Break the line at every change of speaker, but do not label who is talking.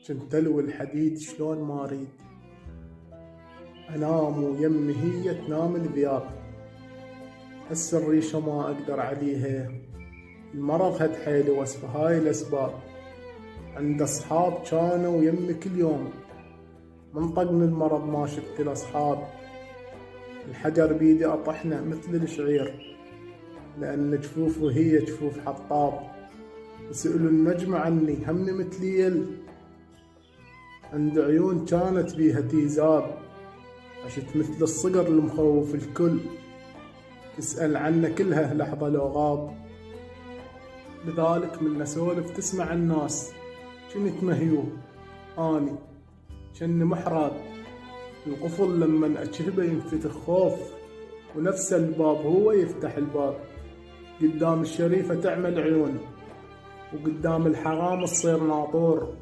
جنت الوي الحديد شلون ما اريد، انام ويمي هي تنام الذياب. هسه الريشة ما اقدر عليها، المرض هد حيلي وصفه هاي الاسباب. عند اصحاب جانوا يمي كل يوم، من طقني المرض ما شفت الاصحاب. الحجر بيدي اطحنه مثل الشعير، لان جفوفه هي جفوف حطاب. وسألوا النجم عني همني متليل، عند عيون كانت بيها تيزاب. عشت مثل الصقر المخوف الكل، تسأل عنه كلها لحظة لو غاب. لذلك من اسولف تسمع الناس كنت مهيوب اني، كني محراب القفل لمن اجهبه ينفتح خوف، ونفس الباب هو يفتح الباب. قدام الشريفة تعمل عيون، وقدام الحرام تصير ناطور.